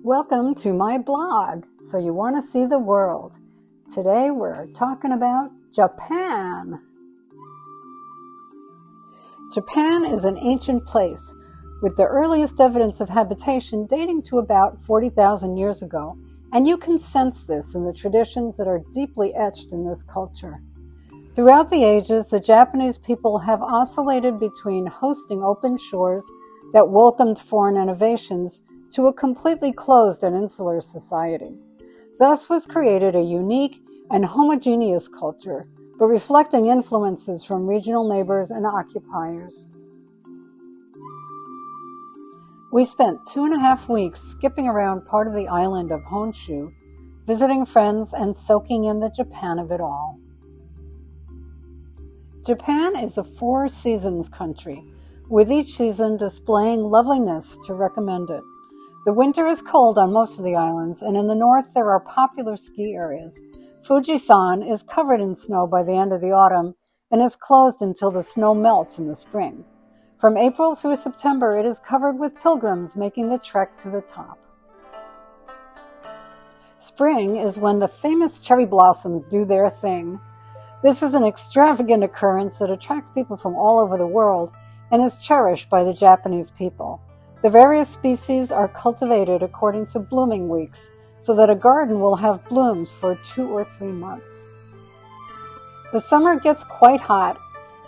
Welcome to my blog. So you want to see the world. Today we're talking about Japan. Japan is an ancient place with the earliest evidence of habitation dating to about 40,000 years ago, and you can sense this in the traditions that are deeply etched in this culture. Throughout the ages, the Japanese people have oscillated between hosting open shores that welcomed foreign innovations to a completely closed and insular society. Thus was created a unique and homogeneous culture, but reflecting influences from regional neighbors and occupiers. We spent 2.5 weeks skipping around part of the island of Honshu, visiting friends and soaking in the Japan of it all. Japan is a 4 seasons country, with each season displaying loveliness to recommend it. The winter is cold on most of the islands, and in the north there are popular ski areas. Fuji-san is covered in snow by the end of the autumn and is closed until the snow melts in the spring. From April through September, it is covered with pilgrims making the trek to the top. Spring is when the famous cherry blossoms do their thing. This is an extravagant occurrence that attracts people from all over the world and is cherished by the Japanese people. The various species are cultivated according to blooming weeks, so that a garden will have blooms for 2 or 3 months. The summer gets quite hot,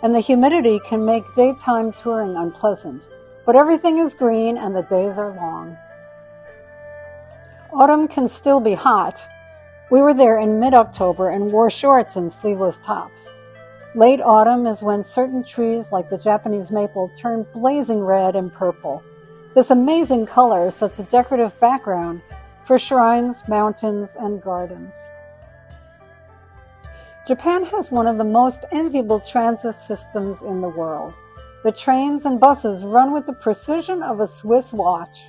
and the humidity can make daytime touring unpleasant, but everything is green and the days are long. Autumn can still be hot. We were there in mid-October and wore shorts and sleeveless tops. Late autumn is when certain trees, like the Japanese maple, turn blazing red and purple. This amazing color sets a decorative background for shrines, mountains, and gardens. Japan has one of the most enviable transit systems in the world. The trains and buses run with the precision of a Swiss watch.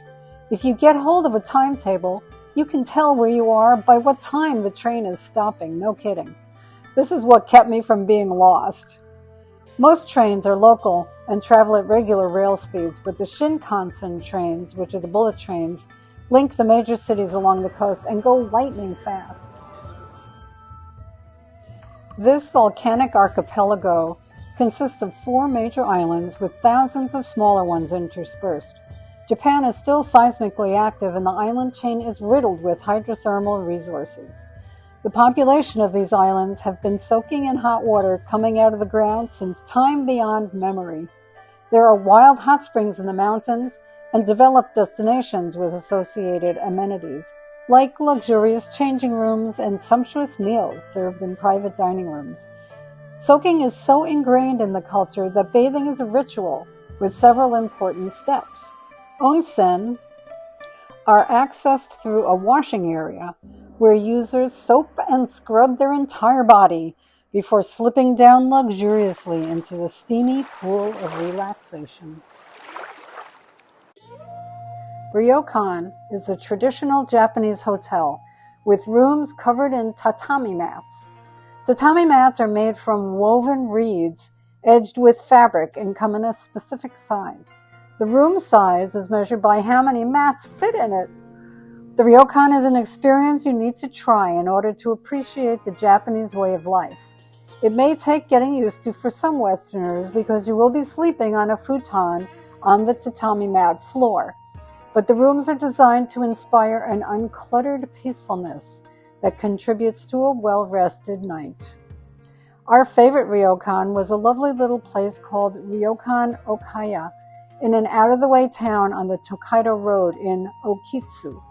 If you get hold of a timetable, you can tell where you are by what time the train is stopping, no kidding. This is what kept me from being lost. Most trains are local and travel at regular rail speeds, but the Shinkansen trains, which are the bullet trains, link the major cities along the coast and go lightning fast. This volcanic archipelago consists of 4 major islands with thousands of smaller ones interspersed. Japan is still seismically active, and the island chain is riddled with hydrothermal resources. The population of these islands have been soaking in hot water coming out of the ground since time beyond memory. There are wild hot springs in the mountains and developed destinations with associated amenities, like luxurious changing rooms and sumptuous meals served in private dining rooms. Soaking is so ingrained in the culture that bathing is a ritual with several important steps. Onsen are accessed through a washing area where users soap and scrub their entire body before slipping down luxuriously into the steamy pool of relaxation. Ryokan is a traditional Japanese hotel with rooms covered in tatami mats. Tatami mats are made from woven reeds edged with fabric and come in a specific size. The room size is measured by how many mats fit in it. The ryokan is an experience you need to try in order to appreciate the Japanese way of life. It may take getting used to for some Westerners because you will be sleeping on a futon on the tatami mat floor. But the rooms are designed to inspire an uncluttered peacefulness that contributes to a well-rested night. Our favorite ryokan was a lovely little place called Ryokan Okaya in an out-of-the-way town on the Tokaido Road in Okitsu.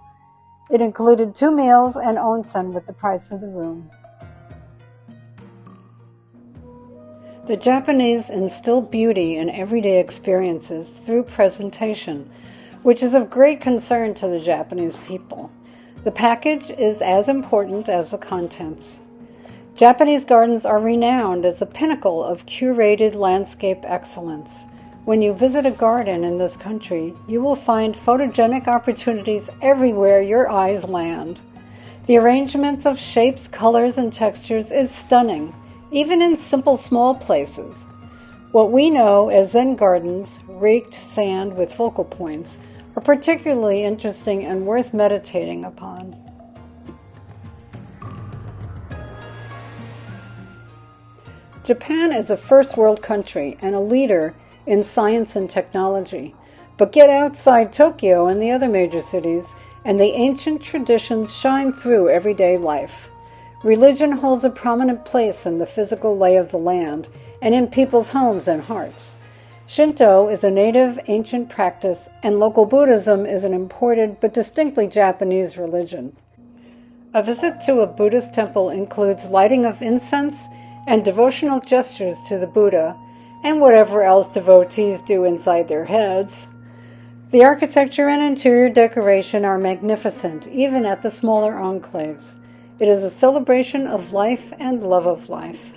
It included 2 meals and onsen with the price of the room. The Japanese instill beauty in everyday experiences through presentation, which is of great concern to the Japanese people. The package is as important as the contents. Japanese gardens are renowned as a pinnacle of curated landscape excellence. When you visit a garden in this country, you will find photogenic opportunities everywhere your eyes land. The arrangement of shapes, colors, and textures is stunning, even in simple small places. What we know as Zen gardens, raked sand with focal points, are particularly interesting and worth meditating upon. Japan is a first world country and a leader in science and technology. But get outside Tokyo and the other major cities, and the ancient traditions shine through everyday life. Religion holds a prominent place in the physical lay of the land and in people's homes and hearts. Shinto is a native ancient practice, and local Buddhism is an imported but distinctly Japanese religion. A visit to a Buddhist temple includes lighting of incense and devotional gestures to the Buddha, and whatever else devotees do inside their heads. The architecture and interior decoration are magnificent, even at the smaller enclaves. It is a celebration of life and love of life.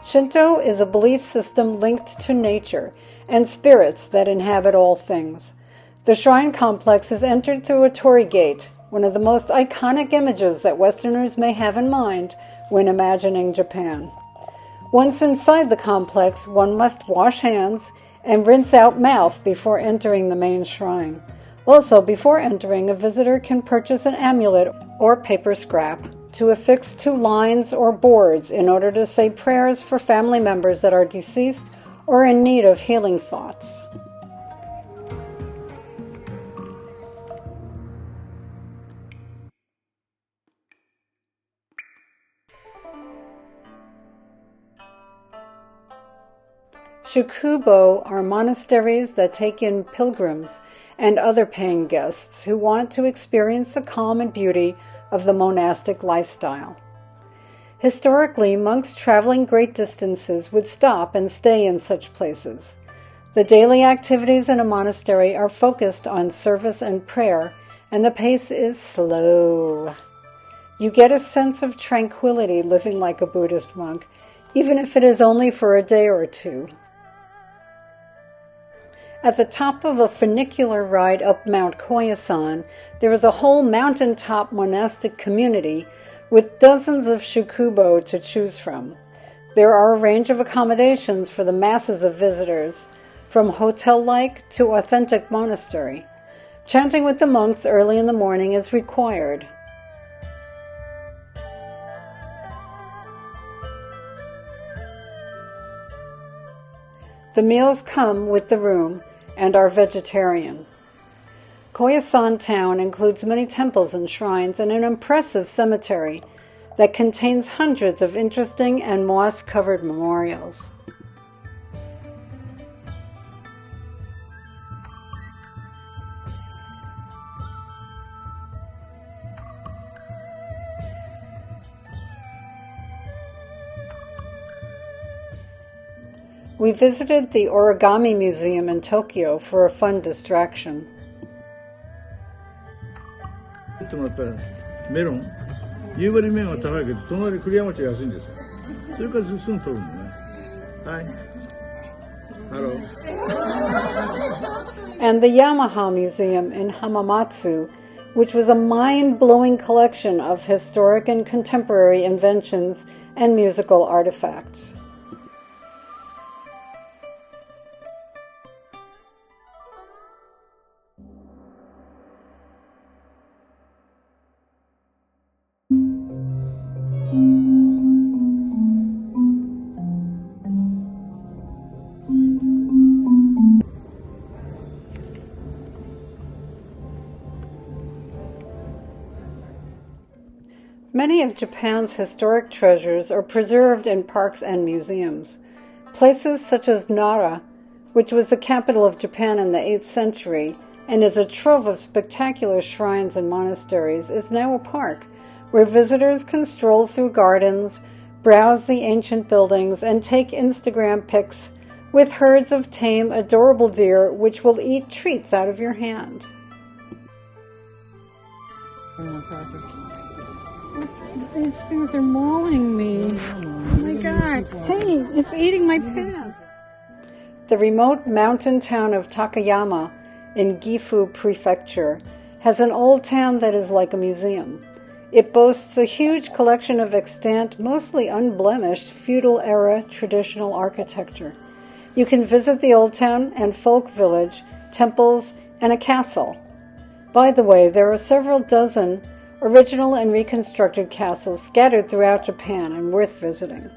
Shinto is a belief system linked to nature and spirits that inhabit all things. The shrine complex is entered through a torii gate, one of the most iconic images that Westerners may have in mind when imagining Japan. Once inside the complex, one must wash hands and rinse out mouth before entering the main shrine. Also, before entering, a visitor can purchase an amulet or paper scrap to affix to lines or boards in order to say prayers for family members that are deceased or in need of healing thoughts. Shukubo are monasteries that take in pilgrims and other paying guests who want to experience the calm and beauty of the monastic lifestyle. Historically, monks traveling great distances would stop and stay in such places. The daily activities in a monastery are focused on service and prayer, and the pace is slow. You get a sense of tranquility living like a Buddhist monk, even if it is only for a day or two. At the top of a funicular ride up Mount Koyasan, there is a whole mountaintop monastic community with dozens of shukubo to choose from. There are a range of accommodations for the masses of visitors, from hotel-like to authentic monastery. Chanting with the monks early in the morning is required. The meals come with the room and are vegetarian. Koyasan town includes many temples and shrines and an impressive cemetery that contains hundreds of interesting and moss-covered memorials. We visited the Origami Museum in Tokyo for a fun distraction. メロン、夕張メロンは高いけど、隣栗山町は安いんですよ。それからすぐ取るのね。はい。Hello. And the Yamaha Museum in Hamamatsu, which was a mind-blowing collection of historic and contemporary inventions and musical artifacts. Many of Japan's historic treasures are preserved in parks and museums. Places such as Nara, which was the capital of Japan in the 8th century and is a trove of spectacular shrines and monasteries, is now a park where visitors can stroll through gardens, browse the ancient buildings, and take Instagram pics with herds of tame, adorable deer which will eat treats out of your hand. These things are mauling me. Oh my god. Hey, it's eating my pants. The remote mountain town of Takayama in Gifu Prefecture has an old town that is like a museum. It boasts a huge collection of extant, mostly unblemished, feudal-era traditional architecture. You can visit the old town and folk village, temples, and a castle. By the way, there are several dozen original and reconstructed castles scattered throughout Japan and worth visiting.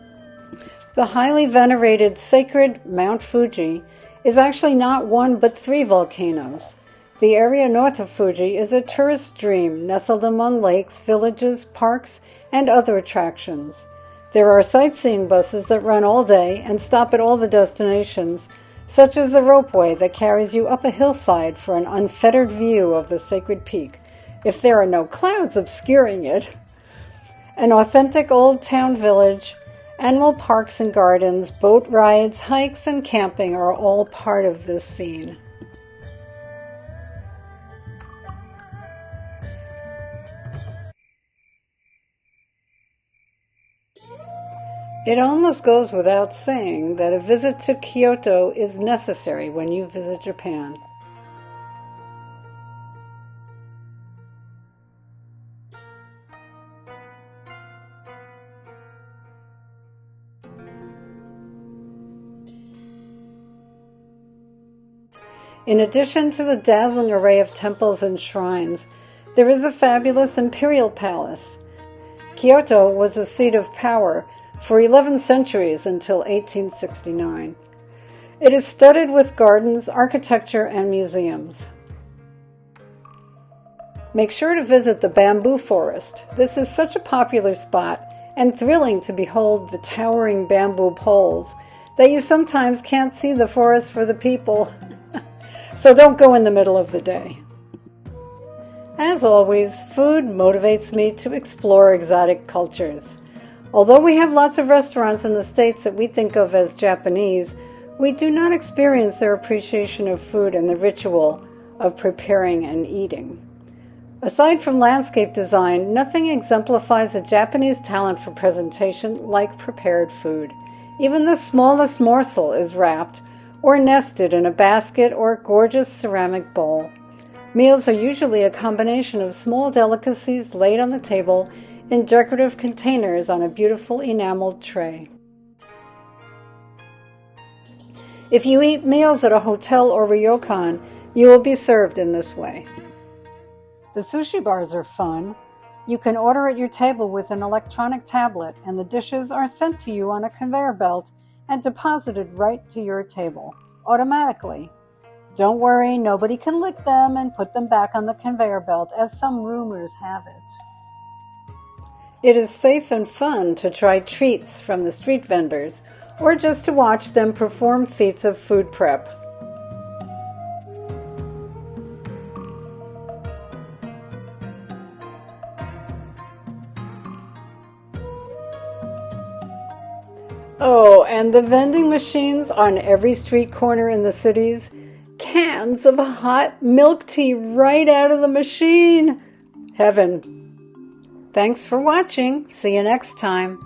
The highly venerated sacred Mount Fuji is actually not one but 3 volcanoes. The area north of Fuji is a tourist dream nestled among lakes, villages, parks, and other attractions. There are sightseeing buses that run all day and stop at all the destinations, such as the ropeway that carries you up a hillside for an unfettered view of the sacred peak, if there are no clouds obscuring it. An authentic old town village, annual parks and gardens, boat rides, hikes, and camping are all part of this scene. It almost goes without saying that a visit to Kyoto is necessary when you visit Japan. In addition to the dazzling array of temples and shrines, there is a fabulous imperial palace. Kyoto was a seat of power for 11 centuries until 1869. It is studded with gardens, architecture, and museums. Make sure to visit the bamboo forest. This is such a popular spot and thrilling to behold the towering bamboo poles that you sometimes can't see the forest for the people. So don't go in the middle of the day. As always, food motivates me to explore exotic cultures. Although we have lots of restaurants in the States that we think of as Japanese, we do not experience their appreciation of food and the ritual of preparing and eating. Aside from landscape design, nothing exemplifies a Japanese talent for presentation like prepared food. Even the smallest morsel is wrapped or nested in a basket or gorgeous ceramic bowl. Meals are usually a combination of small delicacies laid on the table in decorative containers on a beautiful enameled tray. If you eat meals at a hotel or ryokan, you will be served in this way. The sushi bars are fun. You can order at your table with an electronic tablet, and the dishes are sent to you on a conveyor belt and deposited right to your table, automatically. Don't worry, nobody can lick them and put them back on the conveyor belt, as some rumors have it. It is safe and fun to try treats from the street vendors, or just to watch them perform feats of food prep. Oh, and the vending machines on every street corner in the cities, cans of hot milk tea right out of the machine. Heaven. Thanks for watching. See you next time.